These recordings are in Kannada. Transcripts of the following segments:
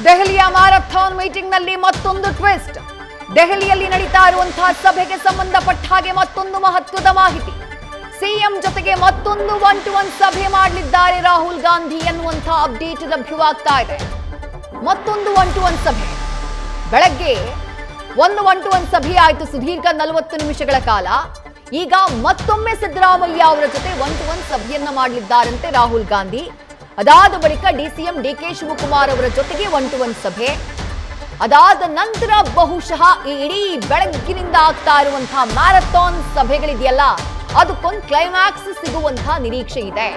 ದೆಹಲಿಯ ಮ್ಯಾರಥಾನ್ ಮೀಟಿಂಗ್ನಲ್ಲಿ ಮತ್ತೊಂದು ಟ್ವಿಸ್ಟ್. ದೆಹಲಿಯಲ್ಲಿ ನಡೀತಾ ಇರುವಂತಹ ಸಭೆಗೆ ಸಂಬಂಧಪಟ್ಟ ಹಾಗೆ ಮತ್ತೊಂದು ಮಹತ್ವದ ಮಾಹಿತಿ. ಸಿಎಂ ಜೊತೆಗೆ ಮತ್ತೊಂದು 1-to-1 ಸಭೆ ಮಾಡಲಿದ್ದಾರೆ ರಾಹುಲ್ ಗಾಂಧಿ ಎನ್ನುವಂತಹ ಅಪ್ಡೇಟ್ ಲಭ್ಯವಾಗ್ತಾ ಇದೆ. ಮತ್ತೊಂದು 1-to-1 ಸಭೆ. ಬೆಳಗ್ಗೆ ಒಂದು 1-to-1 ಸಭೆ ಆಯಿತು ಸುದೀರ್ಘ 40 ನಿಮಿಷಗಳ ಕಾಲ. ಈಗ ಮತ್ತೊಮ್ಮೆ ಸಿದ್ದರಾಮಯ್ಯ ಅವರ ಜೊತೆ 1-to-1 ಸಭೆಯನ್ನ ಮಾಡಲಿದ್ದಾರಂತೆ ರಾಹುಲ್ ಗಾಂಧಿ. ಅದಾದ ಬಳಿಕ ಡಿಸಿಎಂ ಡಿಕೆ ಶಿವಕುಮಾರ್ ಅವರ ಜೊತೆಗೆ 1-to-1 ಸಭೆ. ಅದಾದ ನಂತರ ಬಹುಶಃ ಈ ಇಡೀ ಬೆಳಗ್ಗಿನಿಂದ ಆಗ್ತಾ ಇರುವಂತಹ ಮ್ಯಾರಥಾನ್ ಸಭೆಗಳಿದೆಯಲ್ಲ, ಅದಕ್ಕೊಂದು ಕ್ಲೈಮ್ಯಾಕ್ಸ್ ಸಿಗುವಂತಹ ನಿರೀಕ್ಷೆ ಇದೆ.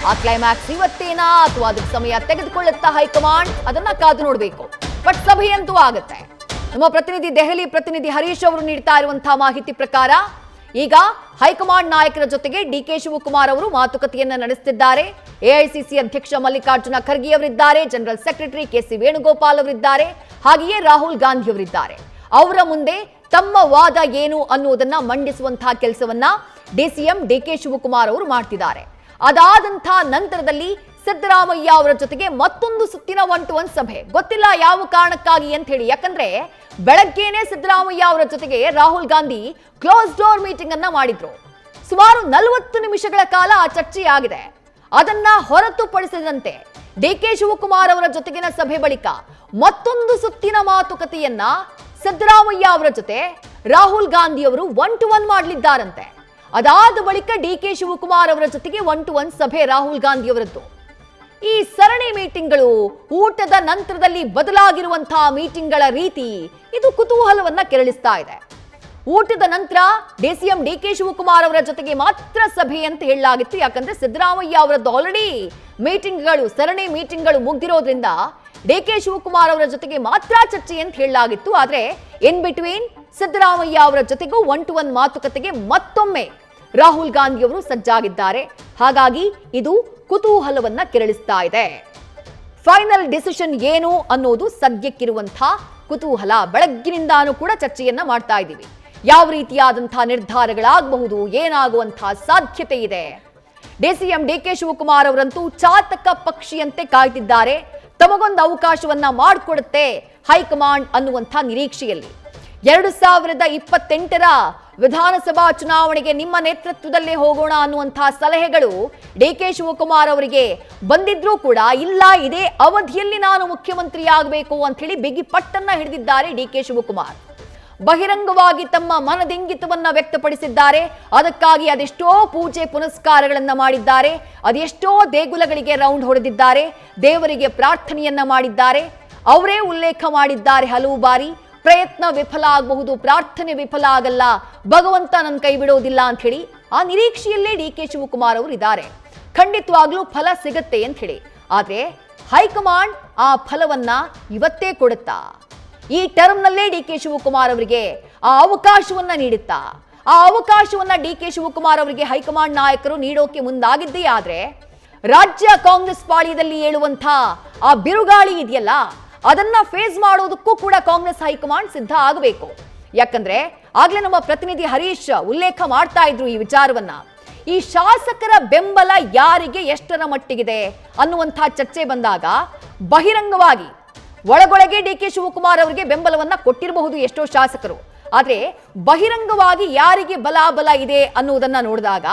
ಆ ಕ್ಲೈಮ್ಯಾಕ್ಸ್ ಇವತ್ತೇನಾ ಅಥವಾ ಅದಕ್ಕೆ ಸಮಯ ತೆಗೆದುಕೊಳ್ಳುತ್ತಾ ಹೈಕಮಾಂಡ್, ಅದನ್ನ ಕಾದು ನೋಡಬೇಕು. ಬಟ್ ಸಭೆಯಂತೂ ಆಗುತ್ತೆ. ನಮ್ಮ ಪ್ರತಿನಿಧಿ ದೆಹಲಿ ಪ್ರತಿನಿಧಿ ಹರೀಶ್ ಅವರು ನೀಡ್ತಾ ಇರುವಂತಹ ಮಾಹಿತಿ ಪ್ರಕಾರ ಈಗ ಹೈಕಮಾಂಡ್ ನಾಯಕರ ಜೊತೆಗೆ ಡಿಕೆ ಶಿವಕುಮಾರ್ ಅವರು ಮಾತುಕತೆಯನ್ನ ನಡೆಸುತ್ತಿದ್ದಾರೆ. ಎಐಸಿಸಿ ಅಧ್ಯಕ್ಷ ಮಲ್ಲಿಕಾರ್ಜುನ ಖರ್ಗೆ ಅವರಿದ್ದಾರೆ, ಜನರಲ್ ಸೆಕ್ರೆಟರಿ ಕೆಸಿ ವೇಣುಗೋಪಾಲ್ ಅವರಿದ್ದಾರೆ, ಹಾಗೆಯೇ ರಾಹುಲ್ ಗಾಂಧಿ ಅವರಿದ್ದಾರೆ. ಅವರ ಮುಂದೆ ತಮ್ಮ ವಾದ ಏನು ಅನ್ನುವುದನ್ನ ಮಂಡಿಸುವಂತಹ ಕೆಲಸವನ್ನ ಡಿಸಿಎಂ ಡಿಕೆ ಶಿವಕುಮಾರ್ ಅವರು ಮಾಡ್ತಿದ್ದಾರೆ. ಅದಾದಂತಹ ನಂತರದಲ್ಲಿ ಸಿದ್ದರಾಮಯ್ಯ ಅವರ ಜೊತೆಗೆ ಮತ್ತೊಂದು ಸುತ್ತಿನ 1-to-1 ಸಭೆ. ಗೊತ್ತಿಲ್ಲ ಯಾವ ಕಾರಣಕ್ಕಾಗಿ ಅಂತ ಹೇಳಿ. ಯಾಕಂದ್ರೆ ಬೆಳಗ್ಗೆನೆ ಸಿದ್ದರಾಮಯ್ಯ ಅವರ ಜೊತೆಗೆ Rahul Gandhi close door meeting ಅನ್ನ ಮಾಡಿದ್ರು. ಸುಮಾರು 40 ನಿಮಿಷಗಳ ಕಾಲ ಆ ಚರ್ಚೆಯಾಗಿದೆ. ಅದನ್ನ ಹೊರತುಪಡಿಸಿದಂತೆ ಡಿಕೆ ಶಿವಕುಮಾರ್ ಅವರ ಜೊತೆಗಿನ ಸಭೆ ಬಳಿಕ ಮತ್ತೊಂದು ಸುತ್ತಿನ ಮಾತುಕತೆಯನ್ನ ಸಿದ್ದರಾಮಯ್ಯ ಅವರ ಜೊತೆ ರಾಹುಲ್ ಗಾಂಧಿ ಅವರು 1-to-1 ಮಾಡಲಿದ್ದಾರಂತೆ. ಅದಾದ ಬಳಿಕ ಡಿಕೆ ಶಿವಕುಮಾರ್ ಅವರ ಜೊತೆಗೆ 1-to-1 ಸಭೆ ರಾಹುಲ್ ಗಾಂಧಿ ಅವರದ್ದು. ಈ ಸರಣಿ ಮೀಟಿಂಗ್ಗಳು, ಊಟದ ನಂತರದಲ್ಲಿ ಬದಲಾಗಿರುವಂತಹ ಮೀಟಿಂಗ್ಗಳ ರೀತಿ, ಇದು ಕುತೂಹಲವನ್ನ ಕೆರಳಿಸ್ತಾ ಇದೆ. ಊಟದ ನಂತರ ಡಿಸಿಎಂ ಡಿಕೆ ಶಿವಕುಮಾರ್ ಅವರ ಜೊತೆಗೆ ಮಾತ್ರ ಸಭೆ ಅಂತ ಹೇಳಲಾಗಿತ್ತು. ಯಾಕಂದ್ರೆ ಸಿದ್ದರಾಮಯ್ಯ ಅವರದ್ದು ಆಲ್ರೆಡಿ ಮೀಟಿಂಗ್ಗಳು, ಸರಣಿ ಮೀಟಿಂಗ್ಗಳು ಮುಗ್ದಿರೋದ್ರಿಂದ ಡಿಕೆ ಶಿವಕುಮಾರ್ ಅವರ ಜೊತೆಗೆ ಮಾತ್ರ ಚರ್ಚೆ ಅಂತ ಹೇಳಲಾಗಿತ್ತು. ಆದ್ರೆ ಇನ್ ಬಿಟ್ವೀನ್ ಸಿದ್ದರಾಮಯ್ಯ ಅವರ ಜೊತೆಗೂ 1-to-1 ಮಾತುಕತೆಗೆ ಮತ್ತೊಮ್ಮೆ ರಾಹುಲ್ ಗಾಂಧಿ ಅವರು ಸಜ್ಜಾಗಿದ್ದಾರೆ. ಹಾಗಾಗಿ ಇದು ಕುತೂಹಲವನ್ನ ಕೆರಳಿಸ್ತಾ ಇದೆ. ಫೈನಲ್ ಡಿಸಿಷನ್ ಏನು ಅನ್ನೋದು ಸದ್ಯಕ್ಕಿರುವಂತಹ ಕುತೂಹಲ. ಬೆಳಗ್ಗಿನಿಂದಾನೂ ಕೂಡ ಚರ್ಚೆಯನ್ನ ಮಾಡ್ತಾ ಇದ್ದೀವಿ. ಯಾವ ರೀತಿಯಾದಂತಹ ನಿರ್ಧಾರಗಳಾಗಬಹುದು, ಏನಾಗುವಂತಹ ಸಾಧ್ಯತೆ ಇದೆ. ಡಿಸಿಎಂ ಡಿಕೆ ಶಿವಕುಮಾರ್ ಅವರಂತೂ ಚಾತಕ ಪಕ್ಷಿಯಂತೆ ಕಾಯ್ತಿದ್ದಾರೆ. ತಮಗೊಂದು ಅವಕಾಶವನ್ನ ಮಾಡಿಕೊಡುತ್ತೆ ಹೈಕಮಾಂಡ್ ಅನ್ನುವಂಥ ನಿರೀಕ್ಷೆಯಲ್ಲಿ. 2028ರ ವಿಧಾನಸಭಾ ಚುನಾವಣೆಗೆ ನಿಮ್ಮ ನೇತೃತ್ವದಲ್ಲೇ ಹೋಗೋಣ ಅನ್ನುವಂತಹ ಸಲಹೆಗಳು ಡಿಕೆ ಶಿವಕುಮಾರ್ ಅವರಿಗೆ ಬಂದಿದ್ರೂ ಕೂಡ, ಇಲ್ಲ ಇದೇ ಅವಧಿಯಲ್ಲಿ ನಾನು ಮುಖ್ಯಮಂತ್ರಿ ಆಗಬೇಕು ಅಂತ ಹೇಳಿ ಬಿಗಿ ಪಟ್ಟನ್ನ ಹಿಡಿದಿದ್ದಾರೆ ಡಿಕೆ ಶಿವಕುಮಾರ್. ಬಹಿರಂಗವಾಗಿ ತಮ್ಮ ಮನದಿಂಗಿತವನ್ನ ವ್ಯಕ್ತಪಡಿಸಿದ್ದಾರೆ. ಅದಕ್ಕಾಗಿ ಅದೆಷ್ಟೋ ಪೂಜೆ ಪುನಸ್ಕಾರಗಳನ್ನ ಮಾಡಿದ್ದಾರೆ, ಅದೆಷ್ಟೋ ದೇಗುಲಗಳಿಗೆ ರೌಂಡ್ ಹೊಡೆದಿದ್ದಾರೆ, ದೇವರಿಗೆ ಪ್ರಾರ್ಥನೆಯನ್ನ ಮಾಡಿದ್ದಾರೆ. ಅವರೇ ಉಲ್ಲೇಖ ಮಾಡಿದ್ದಾರೆ ಹಲವು ಬಾರಿ, ಪ್ರಯತ್ನ ವಿಫಲ ಆಗಬಹುದು, ಪ್ರಾರ್ಥನೆ ವಿಫಲ ಆಗಲ್ಲ, ಭಗವಂತ ನನ್ನ ಕೈ ಬಿಡೋದಿಲ್ಲ ಅಂತ ಹೇಳಿ. ಆ ನಿರೀಕ್ಷೆಯಲ್ಲೇ ಡಿಕೆ ಶಿವಕುಮಾರ್ ಅವರು ಇದ್ದಾರೆ. ಖಂಡಿತವಾಗ್ಲೂ ಫಲ ಸಿಗುತ್ತೆ ಅಂತ ಹೇಳಿ. ಆದ್ರೆ ಹೈಕಮಾಂಡ್ ಆ ಫಲವನ್ನ ಇವತ್ತೇ ಕೊಡುತ್ತಾ? ಈ ಟರ್ಮ್ನಲ್ಲೇ ಡಿಕೆ ಶಿವಕುಮಾರ್ ಅವರಿಗೆ ಆ ಅವಕಾಶವನ್ನ ನೀಡುತ್ತಾ? ಆ ಅವಕಾಶವನ್ನ ಡಿಕೆ ಶಿವಕುಮಾರ್ ಅವರಿಗೆ ಹೈಕಮಾಂಡ್ ನಾಯಕರು ನೀಡೋಕೆ ಮುಂದಾಗಿದ್ದೇ ಆದ್ರೆ ರಾಜ್ಯ ಕಾಂಗ್ರೆಸ್ ಪಾಳ್ಯದಲ್ಲಿ ಏಳುವಂತ ಆ ಬಿರುಗಾಳಿ ಇದೆಯಲ್ಲ, ಅದನ್ನ ಫೇಸ್ ಮಾಡೋದಕ್ಕೂ ಕೂಡ ಕಾಂಗ್ರೆಸ್ ಹೈಕಮಾಂಡ್ ಸಿದ್ಧ ಆಗಬೇಕು. ಯಾಕಂದ್ರೆ ಆಗ್ಲೇ ನಮ್ಮ ಪ್ರತಿನಿಧಿ ಹರೀಶ್ ಉಲ್ಲೇಖ ಮಾಡ್ತಾ ಇದ್ರು ಈ ವಿಚಾರವನ್ನ. ಈ ಶಾಸಕರ ಬೆಂಬಲ ಯಾರಿಗೆ ಎಷ್ಟರ ಮಟ್ಟಿಗಿದೆ ಅನ್ನುವಂತಹ ಚರ್ಚೆ ಬಂದಾಗ ಬಹಿರಂಗವಾಗಿ ಒಳಗೊಳಗೆ ಡಿಕೆ ಶಿವಕುಮಾರ್ ಅವರಿಗೆ ಬೆಂಬಲವನ್ನ ಕೊಟ್ಟಿರಬಹುದು ಎಷ್ಟೋ ಶಾಸಕರು. ಆದ್ರೆ ಬಹಿರಂಗವಾಗಿ ಯಾರಿಗೆ ಬಲ ಇದೆ ಅನ್ನುವುದನ್ನ ನೋಡಿದಾಗ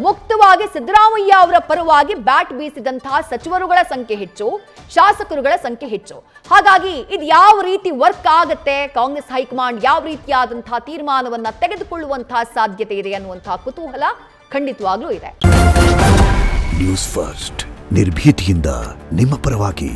ಮುಕ್ತವಾಗಿ ಸಿದ್ದರಾಮಯ್ಯ ಅವರ ಪರವಾಗಿ ಬ್ಯಾಟ್ ಬೀಸಿದಂತಹ ಸಚಿವರುಗಳ ಸಂಖ್ಯೆ ಹೆಚ್ಚು, ಶಾಸಕರುಗಳ ಸಂಖ್ಯೆ ಹೆಚ್ಚು. ಹಾಗಾಗಿ ಇದು ಯಾವ ರೀತಿ ವರ್ಕ್ ಆಗುತ್ತೆ, ಕಾಂಗ್ರೆಸ್ ಹೈಕಮಾಂಡ್ ಯಾವ ರೀತಿಯಾದಂತಹ ತೀರ್ಮಾನವನ್ನ ತೆಗೆದುಕೊಳ್ಳುವಂತಹ ಸಾಧ್ಯತೆ ಇದೆ ಅನ್ನುವಂತಹ ಕುತೂಹಲ ಖಂಡಿತವಾಗ್ಲೂ ಇದೆ. ನ್ಯೂಸ್ ಫಸ್ಟ್, ನಿರ್ಭೀತಿಯಿಂದ ನಿಮ್ಮ ಪರವಾಗಿ.